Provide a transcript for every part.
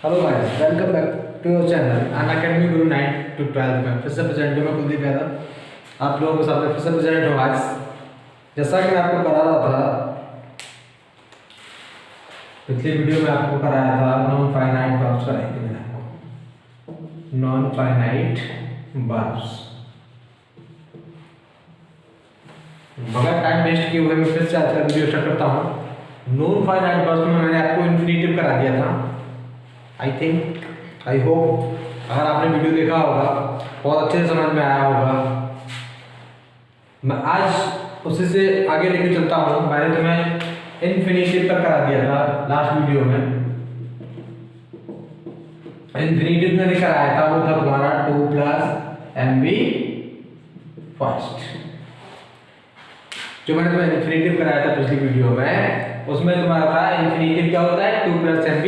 Hello guys, welcome back to your channel Unacademy guru 9 to 12 में फिर से present हूँ मैं कुलदीप यादव। आप लोगों के सामने फिर से प्रेजेंट हूँ आज। जैसा कि मैं आपको करा रहा था पिछली वीडियो में, आपको कराया था नॉन फाइनाइट वर्ब्स कराई थी मैंने आपको, नॉन फाइनाइट वर्ब्स। बगैर टाइम वेस्ट किए हुए मैं फिर से आज का वीडियो स्टार्ट करता हूँ। नॉन फाइनाइट वर्ब्स में मैंने आपको इन्फिनिटिव करा दिया था। आई होप अगर आपने वीडियो देखा होगा बहुत अच्छे से समझ में आया होगा। मैं आज उसी से आगे लेके चलता हूँ। मैंने तुम्हें इन्फिनिटिव तक करा दिया था लास्ट वीडियो में। इन्फिनिटिव मैंने कराया था, वो था तुम्हारा 2 + MB फर्स्ट। जो मैंने तुम्हें इन्फिनिटिव कराया था पिछली वीडियो में, उसमें तुम्हारा था इन्फिनिटिव क्या होता है, 2 + MB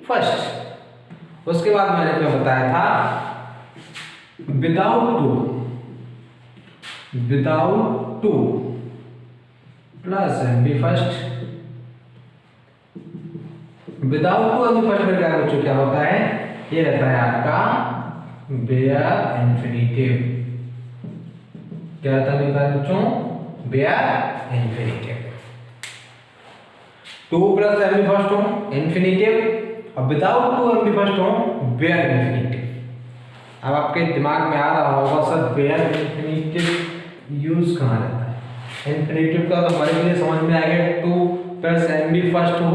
फर्स्ट। उसके बाद मैंने तुम्हें बताया था without to plus MB first. Without to MB first में क्या होता है, ये रहता है आपका बेयर इन्फिनिटिव। क्या रहता है मेरे बच्चों, बेयर इन्फिनिटिव। 2 + MB फर्स्ट हो इन्फिनिटिव, और विदाउट 2 MB फर्स्ट हो बेयर इन्फिनिटिव। अब आपके दिमाग में आ रहा होगा सर बेयर इन्फिनिटिव यूज कहाँ रहता है। इन्फिनिटिव का तो हमारे लिए समझ में आ गया, 2 + MB फर्स्ट हो,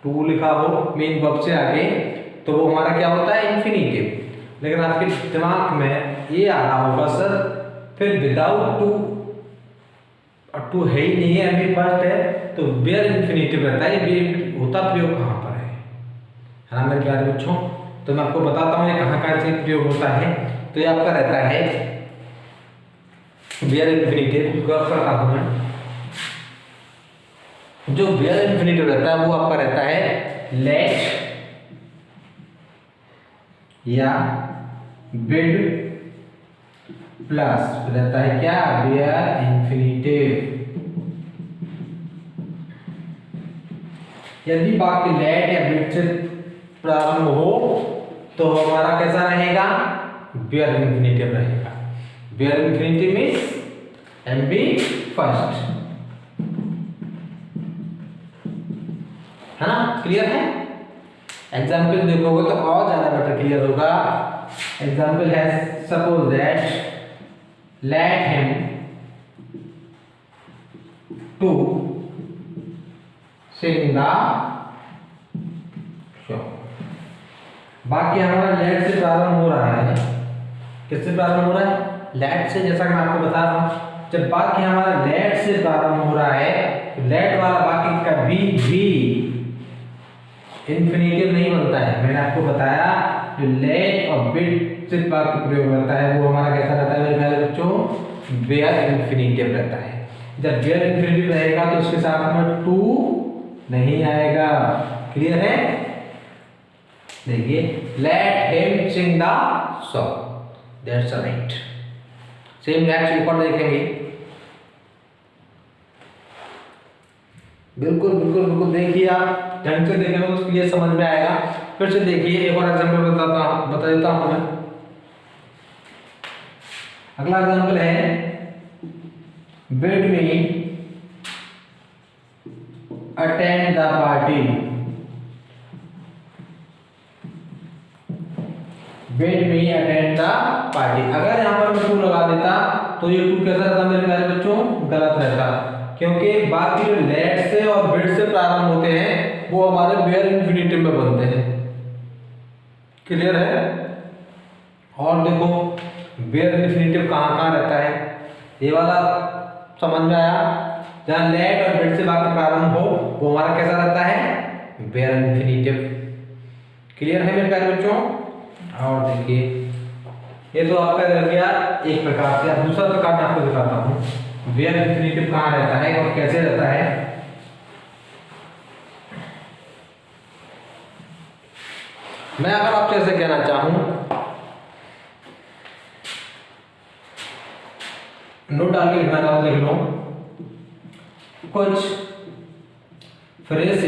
2 लिखा हो मेन वर्ब से आगे, तो वो हमारा क्या होता है, इन्फिनिटिव। लेकिन आपके दिमाग में ये आ रहा होगा सर फिर विदाउट 2, और 2 है ही नहीं है, MB फर्स्ट है, तो बेयर इन्फिनिटिव रहता है। ये होता प्रयोग कहाँ पर है ना मेरे प्यारे बच्चों। तो मैं आपको बताता हूँ ये कहाँ से प्रयोग होता है। तो ये आपका रहता है बेयर इन्फिनिटिव। गौर करता हूँ मैं, जो बेयर इन्फिनिटिव रहता है वो आपका रहता है लेट या बिड प्लस रहता है क्या, बेयर इन्फिनिटिव। यदि वाक्य लेट या बिड से प्रारंभ हो तो हमारा कैसा रहेगा, बेयर इन्फिनिटिव रहेगा। Bare infinitive means MB first, है ना, क्लियर है। एग्जाम्पल देखोगे तो और ज्यादा बेटर क्लियर होगा। एग्जाम्पल है suppose that let him to sing the show. वाक्य हमारा लेट से प्रारंभ हो रहा है। किससे प्रारंभ हो रहा है, लेट से। जैसा कि मैं आपको बता रहा हूं, जब वाक्य हमारा लेट से प्रारंभ हो रहा है तो लेट वाला वाक्य कभी भी इन्फिनिटिव नहीं बनता है। मैंने आपको बताया जो लेट और बिड से वाक्य प्रयोग होता है वो हमारा कैसा रहता है मेरे प्यारे बच्चों, बेयर इन्फिनिटिव रहता है। जब बेयर इन्फिनिटिव रहेगा तो उसके साथ में 2 नहीं आएगा। क्लियर है। देखिए let him Singh the song, that's right. Same next record देखेंगे। बिल्कुल बिल्कुल बिल्कुल देखिए, आप ढंग से देखेंगे तो क्लियर समझ में आएगा। फिर से देखिए, एक और एग्जांपल बता देता हूं मैं। अगला एग्जांपल है bid me attend the party. Bid me attend the party. अगर यहाँ पर मैं 2 लगा देता तो ये 2 कैसा रहता मेरे प्यारे बच्चों, गलत रहता, क्योंकि बाकी जो लेट से और बिड से प्रारंभ होते हैं वो हमारे बेयर इन्फिनिटिव में बनते हैं। क्लियर है। और देखो बेयर इन्फिनिटिव कहाँ रहता है, ये वाला समझ में आया। जहाँ लेट और बिड से वाक्य प्रारंभ हो वो हमारा कैसा रहता है, बेयर इन्फिनिटिव। क्लियर है मेरे प्यारे बच्चों। और देखिए ये तो आपका रह गया एक प्रकार से। अब दूसरा प्रकार मैं आपको दिखाता हूँ बेयर इन्फिनिटिव कहाँ रहता है और कैसे रहता है। मैं अगर आपसे ऐसे कहना चाहूं, नोट डाल के लिखना चाहूं, लिख लो कुछ फ्रेजेस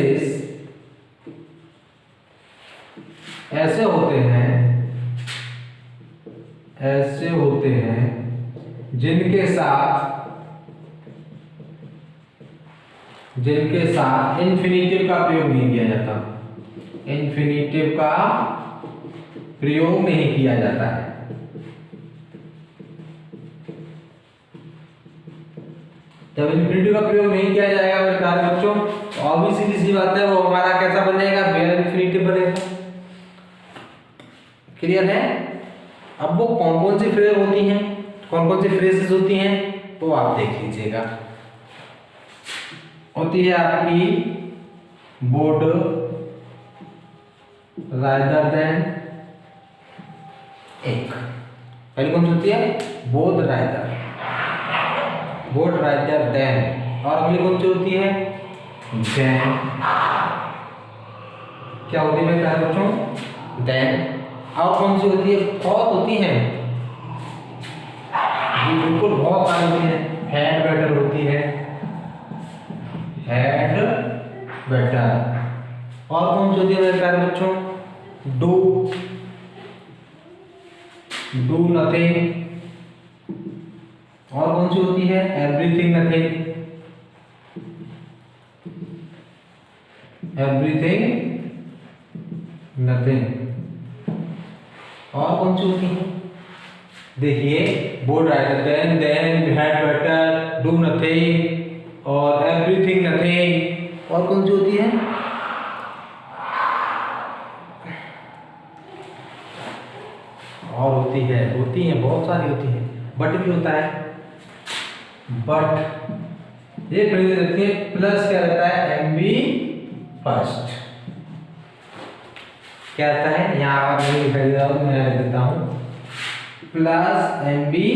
ऐसे होते हैं जिनके साथ इन्फिनेटिव का प्रयोग नहीं किया जाता, इन्फिनेटिव का प्रयोग नहीं किया जाता है। जब इन्फिनेटिव का प्रयोग नहीं किया जाएगा मेरे प्यारे बच्चों, तो ऑब्वियसली सी बात है वो हमारा कैसा बन जाएगा, बेयर इन्फिनेटिव बनेगा। क्लियर है? अब वो कौन कौन सी फ्रेज होती हैं, कौन कौन सी फ्रेजेस होती हैं वो आप देख लीजिएगा। होती है आपकी बोर्ड रादर देन एक, पहली कौन सी होती है, बोर्ड रादर देन, और अगली कौन सी होती है, देन। क्या होती है मेरे प्यारे बच्चों, देन। और कौन सी होती है, बहुत होती है, बिल्कुल बहुत सारी होती है। हैड बेटर होती है, हैड बेटर। और कौन सी होती है मेरे प्यारे बच्चों, डू नथिंग। और कौन सी होती है, एवरीथिंग नथिंग, और कौन सी होती है, देखिए बोर्ड rather then, had better, do nothing और एवरीथिंग नथिंग। और कौन सी होती है, और होती है बहुत सारी होती है। बट भी होता है, बट ये फ्रेज रहती है प्लस क्या रहता है, एमबी फर्स्ट। क्या रहता है, यहाँ पर मैं लिख देता हूँ प्लस एमबी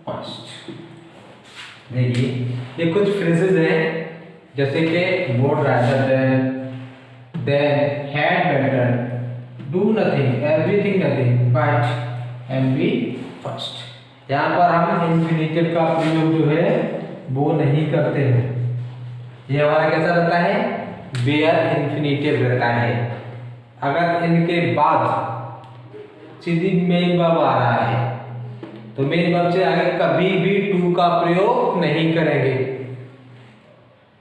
फर्स्ट। देखिए ये कुछ फ्रेजेस हैं, जैसे कि board rather than, had better, do nothing, everything nothing, but MB first. यहाँ पर हम इन्फिनेटिव का प्रयोग जो है वो नहीं करते हैं। ये हमारा कैसा रहता है, बेयर इन्फिनेटिव रहता है। अगर इनके बाद सीधी मेन वर्ब आ रहा है तो मेन वर्ब से आगे कभी भी टू का प्रयोग नहीं करेंगे,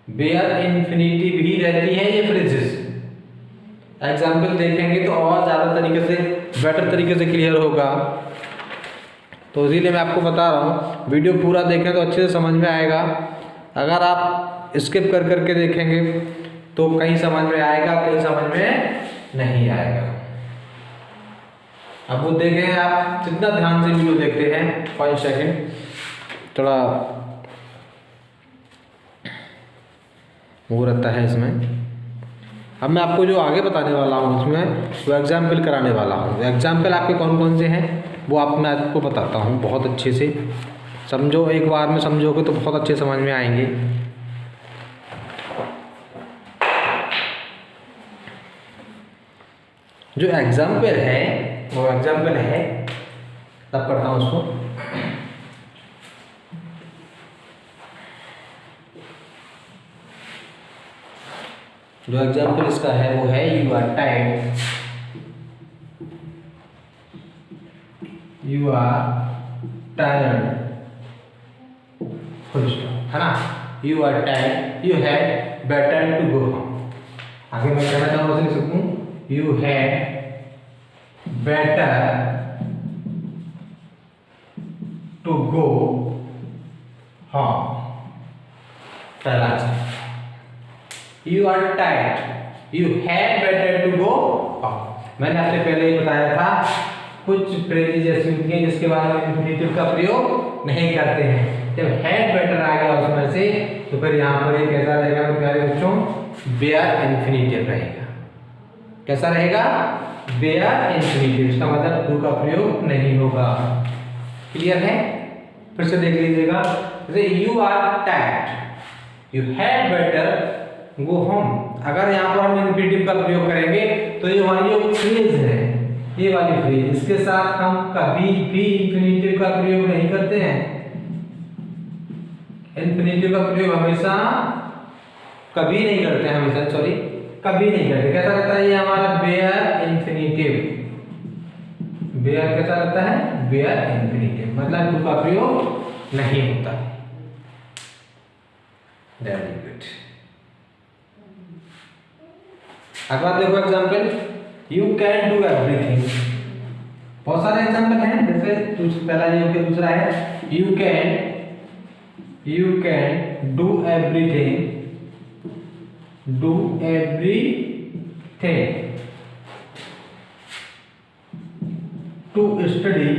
बेयर इन्फिनेटिव ही रहती है ये फ्रेजेस। एग्जाम्पल देखेंगे तो और ज़्यादा तरीके से, बेटर तरीके से क्लियर होगा। तो इसीलिए मैं आपको बता रहा हूँ, वीडियो पूरा देखें तो अच्छे से समझ में आएगा। अगर आप स्किप कर करके देखेंगे तो कहीं समझ में आएगा, कहीं समझ में नहीं आएगा। अब वो देखें, आप जितना ध्यान से वीडियो देखते हैं, 5 सेकंड थोड़ा वो रहता है इसमें। अब मैं आपको जो आगे बताने वाला हूँ उसमें वो एग्जाम्पल कराने वाला हूँ। एग्जाम्पल आपके कौन कौन से हैं वो मैं आपको बताता हूँ, बहुत अच्छे से समझो। एक बार में समझोगे तो बहुत अच्छे समझ में आएंगे। जो एग्जाम्पल है वो एग्जाम्पल है, तब करता हूँ उसको। जो एग्जाम्पल इसका है वो है you are tired, you are tired, है ना। You are tired, you had better to go home. आगे मैं कहना चाहूँ उसे लिख सकूँ, you had better to go home. पहला you are tired, you had better to go home. मैंने आपसे पहले ही बताया था कुछ फ्रेजेस ऐसी होती हैं जिसके बाद हम इन्फिनेटिव का प्रयोग नहीं करते हैं। जब हैड बेटर आ गया उसमें से तो फिर यहाँ पर ये कैसा रहेगा मेरे प्यारे बच्चों, बेयर इन्फिनेटिव रहेगा। कैसा रहेगा, बेयर इन्फिनेटिव। इसका मतलब टू का प्रयोग नहीं होगा। क्लियर है? फिर से देख लीजिएगा, जैसे you are tired, you had better go home. अगर यहाँ पर हम इन्फिनेटिव का प्रयोग करेंगे तो ये हमारी जो फ्रेज है, ये वाली फ्रेज, इसके साथ हम कभी भी इन्फिनेटिव का प्रयोग नहीं करते हैं। इन्फिनेटिव का प्रयोग हमेशा कभी नहीं करते हैं, हमेशा सॉरी कभी नहीं करते। कैसा रहता है ये हमारा बेयर इन्फिनिटिव, बेयर कैसा रहता है, बेयर इन्फिनिटिव, मतलब टू का प्रयोग नहीं होता। Very good. अगला देखो example, you can do everything. बहुत सारे एग्जाम्पल हैं, जैसे पहला ये के दूसरा है you can do everything, do everything to study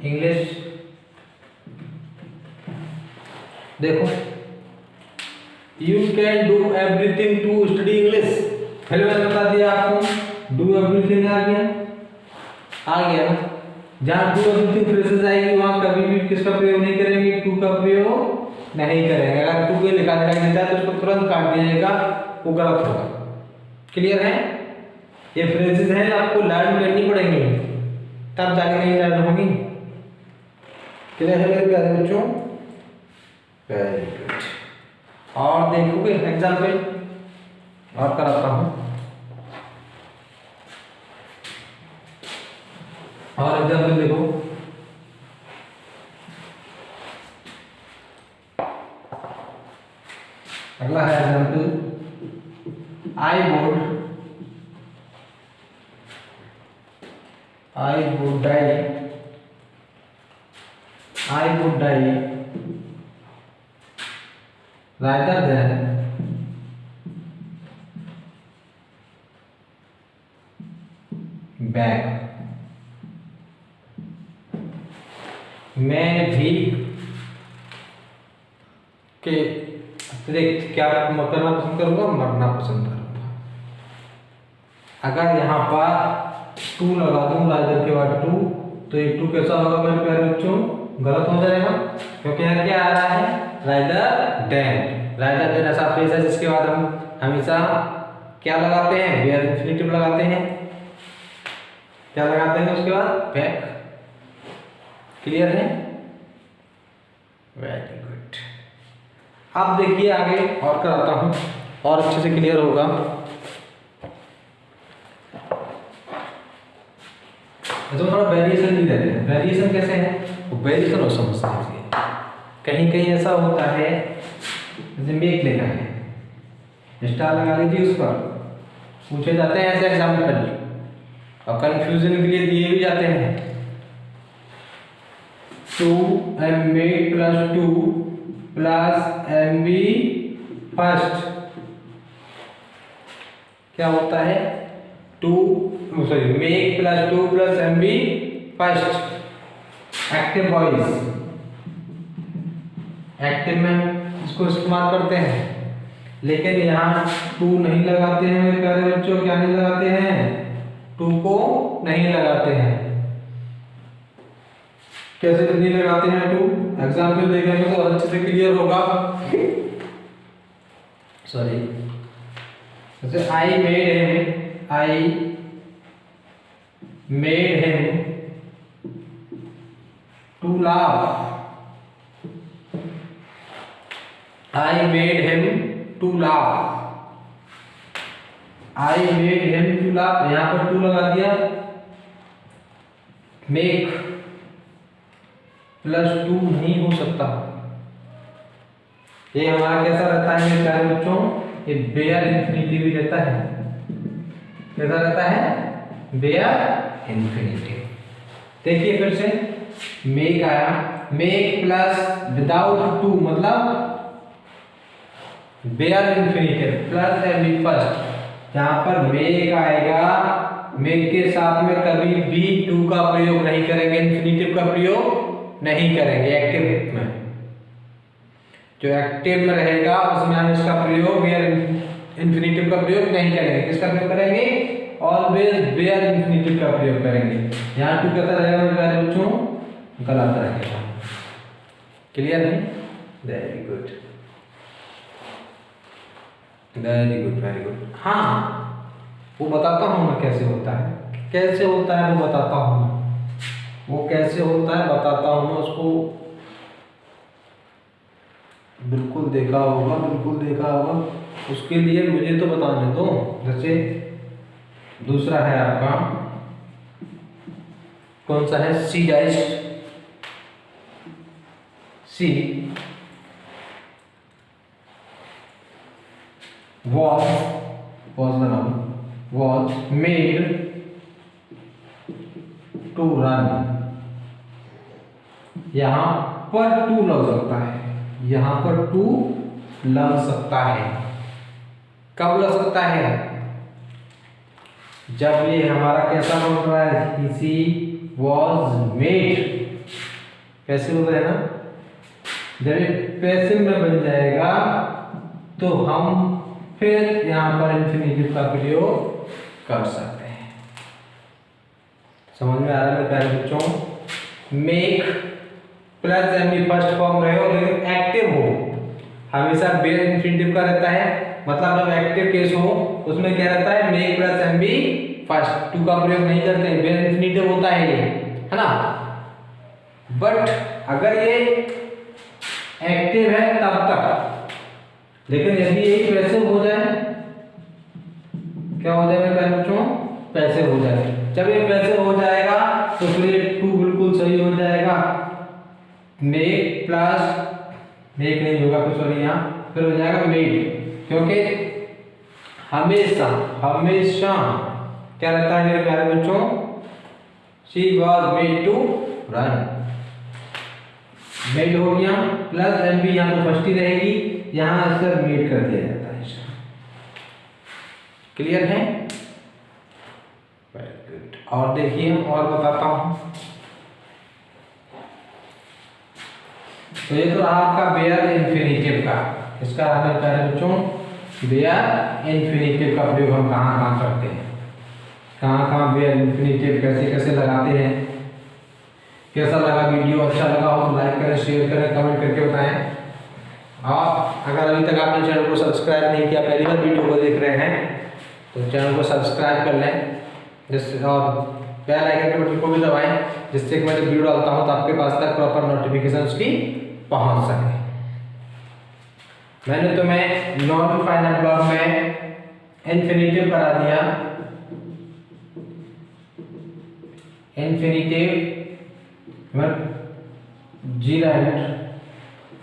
English. देखो you can do everything to study English, पहले मैंने बता दिया आपको, डू एवरीथिंग आ गया ना। जहां डू एवरीथिंग फ्रेजेस आएगी वहां कभी भी किसका प्रयोग नहीं करेंगे, टू का प्रयोग नहीं करेंगे। अगर टू के लिखा दिखाई देता है तो उसको तुरंत काट दिया जाएगा, वो गलत होगा। क्लियर है? ये फ्रेजेस हैं, आपको लर्न करनी पड़ेंगी, तब जाके कहीं लर्न होंगी। क्लियर है मेरे प्यारे बच्चों? Very good. और देखोगे एग्जाम्पल और कराता हूं, और एग्जाम्पल देखो, अगला है example, I would die rather than beg। मैं भी के अतिरिक्त क्या करना पसंद करूंगा, मरना पसंद करूंगा। अगर यहाँ पर टू लगा दूं राइदर के बाद टू, तो ये टू कैसा होगा मेरे प्यारे बच्चों, गलत हो जाएगा, क्योंकि यहाँ क्या आ रहा है, राइदर देन ऐसा फ्रेज है जिसके बाद हम हमेशा क्या लगाते हैं, वेयर इन्फिनिटिव लगाते हैं। क्या लगाते हैं उसके बाद, बैक। क्लियर है? Very good. अब देखिए आगे और कराता हूं, और अच्छे से क्लियर होगा। तो थोड़ा वेरिएशन भी रहते हैं। वेरिएशन कैसे है, वो वेरिएशन हो समझते हैं। कहीं कहीं ऐसा होता है, जैसे मेक लेना है, स्टार लगा लीजिए, उस पर पूछे जाते हैं ऐसे एग्जाम्पल, और कंफ्यूजन के लिए दिए भी जाते हैं। 2m plus 2 plus mb first क्या होता है, make plus 2 plus mb first. Active voice, active में इसको इस्तेमाल करते हैं, लेकिन यहाँ 2 नहीं लगाते हैं मेरे प्यारे बच्चों। क्या नहीं लगाते हैं, 2 को नहीं लगाते हैं। कैसे नहीं लगाते हैं 2? एग्जाम्पल देखेंगे तो अच्छे से क्लियर होगा। सॉरी, जैसे I made him to laugh. I made him to laugh। I made him to laugh, यहाँ पर टू लगा दिया। make प्लस 2 नहीं हो सकता। ये हमारा कैसा रहता है मेरे प्यारे बच्चों, ये बेयर इन्फिनिटिव भी रहता है। कैसा रहता है, बेयर इन्फिनिटिव। देखिए फिर से, मेक आया, मेक प्लस विदाउट 2 मतलब bare infinitive plus MB first. यहाँ पर मेक आएगा, मेक के साथ में कभी भी 2 का प्रयोग नहीं करेंगे, इन्फिनिटिव का प्रयोग नहीं करेंगे। एक्टिव में, जो एक्टिव में रहेगा उसमें हम इसका प्रयोग, बेयर इन्फिनिटिव का प्रयोग नहीं करेंगे। किसका प्रयोग करेंगे, ऑलवेज बेयर इन्फिनिटिव का प्रयोग करेंगे। यहाँ 2 कैसा रहेगा मेरे प्यारे बच्चों, गलत रहेगा। क्लियर है? Very good, very good, very good. हाँ, वो बताता हूँ मैं कैसे होता है, कैसे होता है वो बताता हूँ मैं, वो कैसे होता है बताता हूँ मैं उसको। बिल्कुल देखा होगा, बिल्कुल देखा होगा। उसके लिए मुझे तो बताने दो। जैसे दूसरा है आपका, कौन सा है, C dash, C was made to run। यहां पर टू लग सकता है, यहां पर टू लग सकता है। कब लग सकता है? जब ये हमारा कैसा बन रहा है, इसी was made, पैसिव होता है ना। जब ये पैसिव में बन जाएगा तो हम फिर यहां पर इंफिनिटिव का प्रयोग कर सकते हैं। समझ में आ रहा है मेरे प्यारे बच्चों? Make plus MB first form रहे हो लेकिन एक्टिव हो, हमेशा बेयर इंफिनिटिव का रहता है। मतलब जब एक्टिव केस हो उसमें क्या रहता है, make plus MB first, to का प्रयोग नहीं करते हैं, बेयर इंफिनिटिव होता है ये, है ना। बट अगर ये एक्टिव है तब तक, लेकिन यदि यही पैसिव हो जाए, क्या हो जाएगा मेरे बच्चों, पैसिव हो जाए। जब ये पैसिव हो जाएगा तो फिर ये टू बिल्कुल सही हो जाएगा। मेक प्लस, मेक नहीं होगा फिर, सॉरी यहाँ फिर हो जाएगा मेड, क्योंकि हमेशा हमेशा क्या रहता है मेरे प्यारे बच्चों, she was made to run. Made हो गया, प्लस एमबी यहाँ तो फर्स्ट ही रहेगी, यहाँ सर मेड कर दिया जाता है। क्लियर है? Very good. और देखिए और बताता हूँ। तो ये तो रहा आपका बेयर इन्फिनिटिव का, इसका हमें प्यारे बच्चों बेयर इन्फिनिटिव का प्रयोग हम कहाँ कहाँ करते हैं, कहाँ कहाँ बेयर इन्फिनिटिव कैसे कैसे लगाते हैं। कैसा लगा वीडियो? अच्छा लगा हो तो लाइक करें, शेयर करें, कमेंट करके बताएं। और अगर अभी तक आपने चैनल को सब्सक्राइब नहीं किया, पहली बार वीडियो को देख रहे हैं, तो चैनल को सब्सक्राइब कर लें, जिससे और बेल आइकन के बटन को भी दबाएं, जिससे कि मैं जब वीडियो डालता हूँ तो आपके पास तक प्रॉपर नोटिफिकेशन उसकी पहुँच सके। मैंने तुम्हें नॉन फाइनल ब्लॉक में इन्फिनिटिव करा दिया, इन्फिनिटिव, जीरेंट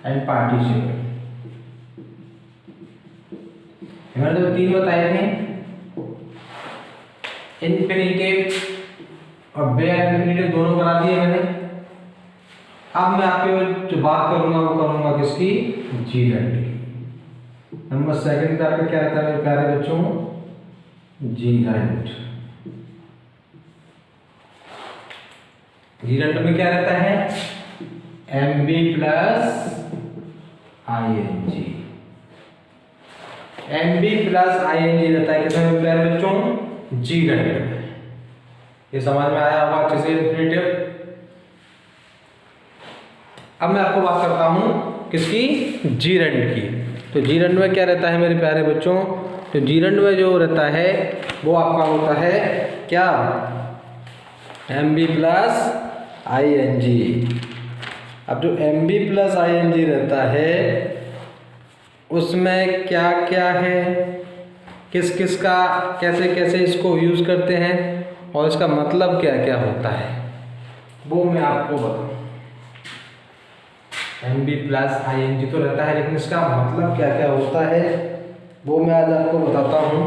एंड पार्टिसिपल। मैंने तो तीन बताए थे, इन्फिनिटिव और बेयर इन्फिनिटिव दोनों करा दिए मैंने। अब मैं आपके जो बात करूंगा वो करूंगा किसकी, जीरेंट की। नंबर सेकंड पे आपका क्या रहता है मेरे प्यारे बच्चों, जीरेंट। जीरेंट में क्या रहता है, MB plus ING, MB plus ING रहता है किसमें मेरे प्यारे बच्चों, जीरेंट में। ये समझ में आया होगा अच्छे से इन्फिनिटिव। अब मैं आपको बात करता हूं किसकी, जीरेंट की। तो जीरेंट में क्या रहता है मेरे प्यारे बच्चों, तो जीरेंट में जो रहता है वो आपका होता है क्या, एमबी प्लस आईएनजी। अब जो एमबी प्लस आईएनजी रहता है उसमें क्या क्या है, किस किस का कैसे कैसे इसको यूज करते हैं और इसका मतलब क्या क्या होता है वो मैं आपको बताऊं। एमबी प्लस आईएनजी तो रहता है, लेकिन इसका मतलब क्या क्या होता है वो मैं आज आपको बताता हूं।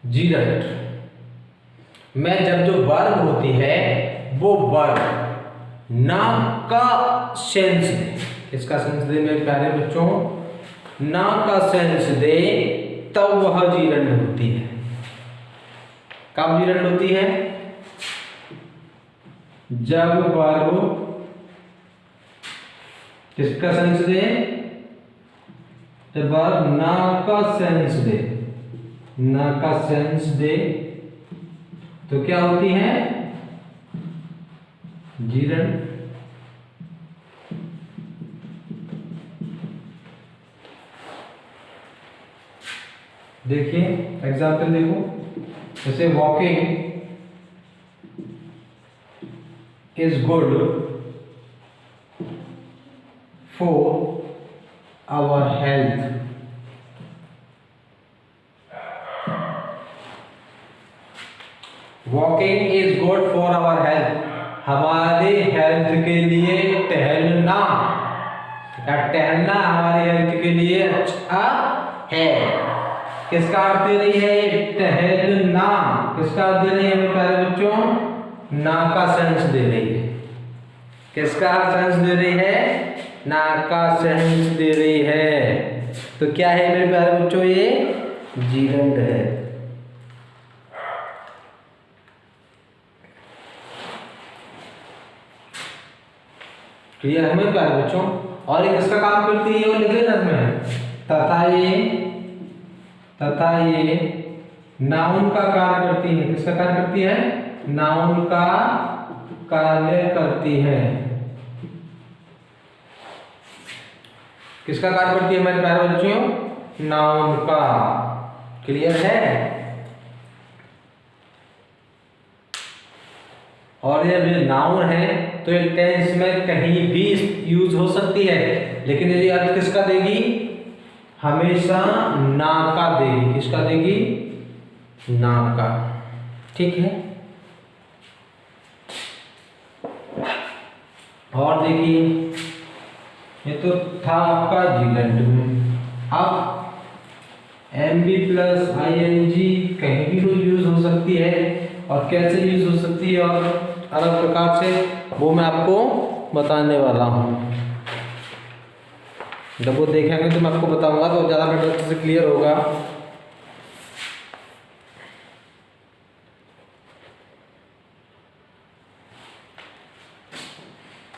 जीरेंट में जब जो वर्ब होती है वो वर्ब ना का सेंस दे, इसका सेंस दे मेरे प्यारे बच्चों, ना का सेंस दे, तब वह जीरेंट होती है। कब जीरेंट होती है, जब वर्ब किसका सेंस दे, जब वर्ब ना का सेंस दे, ना का सेंस दे तो क्या होती है, जीरेंट। देखिए एग्जाम्पल देखो, जैसे walking is good for our health. Walking is good for our health, हमारे हेल्थ के लिए टहलना या टहलना हमारी हेल्थ के लिए अच्छा है। किसका अर्थ दे रही है? टहलना। किसका अर्थ दे रही है मेरे प्यारे बच्चों? ना का सेंस दे रही है। किसका सेंस दे रही है? ना का सेंस दे रही है। तो क्या है मेरे प्यारे बच्चों? ये जीरंड है। क्लियर है मेरे प्यारे बच्चों? और ये किसका काम करती है वो लिख लेना इसमें। तथा ये नाउन का कार्य करती है। किसका कार्य करती है? नाउन का कार्य करती है। किसका कार्य करती है मेरे प्यारे बच्चों? नाउन का। क्लियर है? और ये नाउन है तो ये टेंस में कहीं भी यूज हो सकती है, लेकिन यदि अर्थ किसका देगी? हमेशा ना का देगी। किसका देगी? ना का। ठीक है। और देखिए ये तो था आपका जीरंड। अब एमबी प्लस आईएनजी कहीं भी कोई यूज हो सकती है, और कैसे यूज हो सकती है और अलग प्रकार से, वो मैं आपको बताने वाला हूँ। जब वो देखेंगे तो मैं आपको बताऊंगा तो ज़्यादा बेटर अच्छे से क्लियर होगा।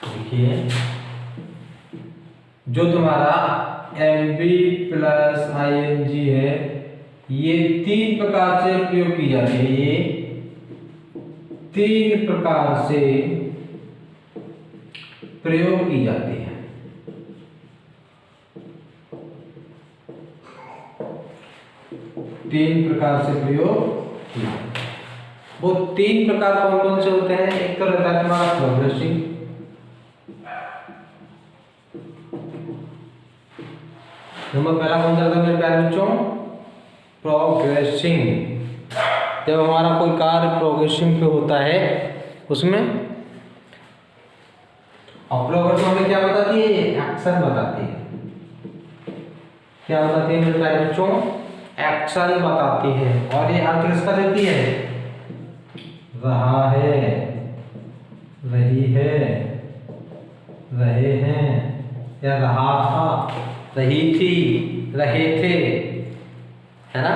देखिए जो तुम्हारा एमबी प्लस आईएनजी है, ये 3 प्रकार से प्रयोग की जाती है। ये 3 प्रकार से प्रयोग की जाती है। तीन प्रकार से प्रयोग किया। वो 3 प्रकार कौन कौन से होते हैं? एक तो रहता है तुम्हारा प्रोग्रेसिंग, नंबर पहला कौन सा रहता है मेरे प्यारे बच्चों? प्रोग्रेसिंग। जब हमारा कोई कार्य प्रोग्रेसिंग पे होता है उसमें, और प्रोग्रेसिंग हमें क्या बताती है? एक्शन बताती है। क्या बताती है मेरे प्यारे बच्चों? एक्शन बताती है। और ये अर्थ किसका देती है? रहा है, रही है, रहे हैं, या रहा था, रही थी, रहे थे, है ना?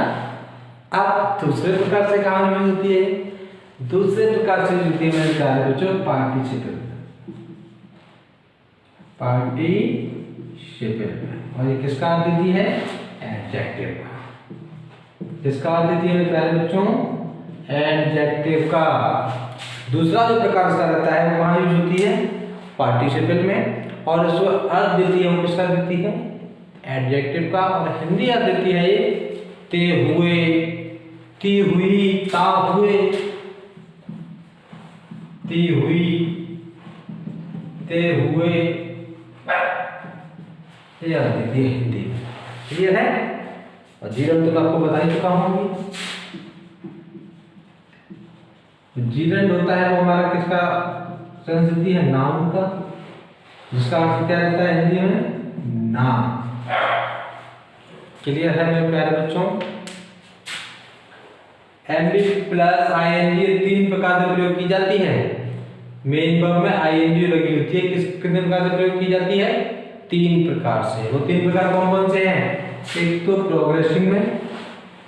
अब दूसरे प्रकार से कहानी में होती है। दूसरे प्रकार से होती है मेरे प्यारे बच्चों पार्टिसिपल। पार्टिसिपल। और ये किसका अर्थ देती है? एडजेक्टिव का। किसका अर्थ देती है मेरे प्यारे बच्चों? एडजेक्टिव का। दूसरा जो प्रकार इसका रहता है वो कहाँ यूज होती है? पार्टिसिपल में। और इसको अर्थ देती है वो किसका देती है? एडजेक्टिव का। और हिंदी अर्थ देती है ये ते हुए, ती हुई, ता हुए, ती हुई, ते हुए, ये अर्थ देती है हिंदी। क्लियर है? और जीरन तो मैं आपको बता ही चुका हूँ। जीरन होता है वो हमारा किसका सेंस देती है? नाउन का, जिसका अर्थ क्या रहता है हिंदी में? नाम। क्लियर है मेरे प्यारे बच्चों? एमबी प्लस आईएनजी 3 प्रकार से प्रयोग की जाती है। मेन वर्ब में आईएनजी लगी होती है। कितने प्रकार से प्रयोग की जाती है? 3 प्रकार से। वो 3 प्रकार कौन कौन से हैं? एक तो प्रोग्रेसिंग में,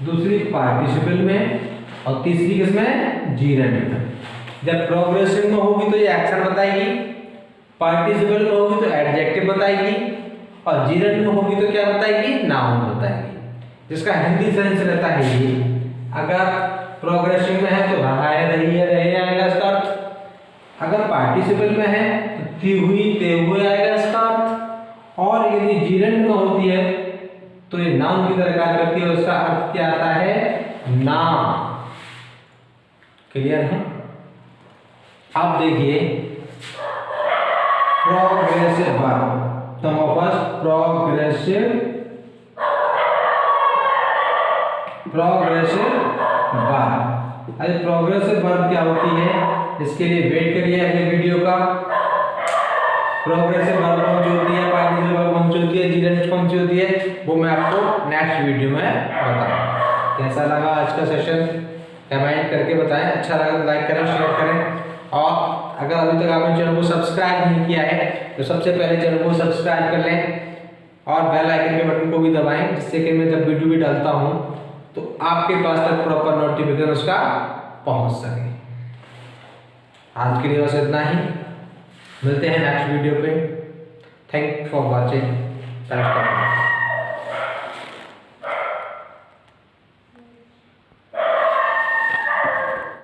दूसरी पार्टिसिपल में, और तीसरी किसमें? जीरंड में। जब प्रोग्रेसिंग में होगी तो ये एक्शन बताएगी, पार्टिसिपल में होगी तो एडजेक्टिव बताएगी, और जीरंड में होगी तो क्या बताएगी? नाउन बताएगी। जिसका हिंदी सेंस रहता है ये, अगर प्रोग्रेसिंग में है तो रहा है, रही है, रहे आएगा इसका अर्थ। अगर पार्टिसिपल में है तो थी हुई, ते हुए आएगा इसका अर्थ। और यदि जीरंड में होती है तो ये नाउन की तरह कार्य करती है, उसका अर्थ क्या आता है? नाम। क्लियर है? आप देखिए progressive verb, some of us progressive बार। अरे प्रोग्रेसिव वर्ब क्या होती है, इसके लिए वेट करिए अगले वीडियो का। प्रोग्रेसिव वर्ब कौन सी होती है, पार्टिसिपल वर्ब कौन सी होती है, जीरेंट कौन सी होती है, वो मैं आपको नेक्स्ट वीडियो में बताऊंगा। कैसा लगा आज का सेशन कमेंट करके बताएं, अच्छा लगा तो लाइक करें, शेयर करें, और अगर अभी तक आपने चैनल को सब्सक्राइब नहीं किया है तो सबसे पहले चैनल को सब्सक्राइब कर लें और बेल आइकन के बटन को भी दबाएं, जिससे कि मैं जब वीडियो भी डालता हूं तो आपके पास तक प्रॉपर नोटिफिकेशन उसका पहुंच सके। आज के लिए बस इतना ही, मिलते हैं नेक्स्ट वीडियो पे। Thank for watching.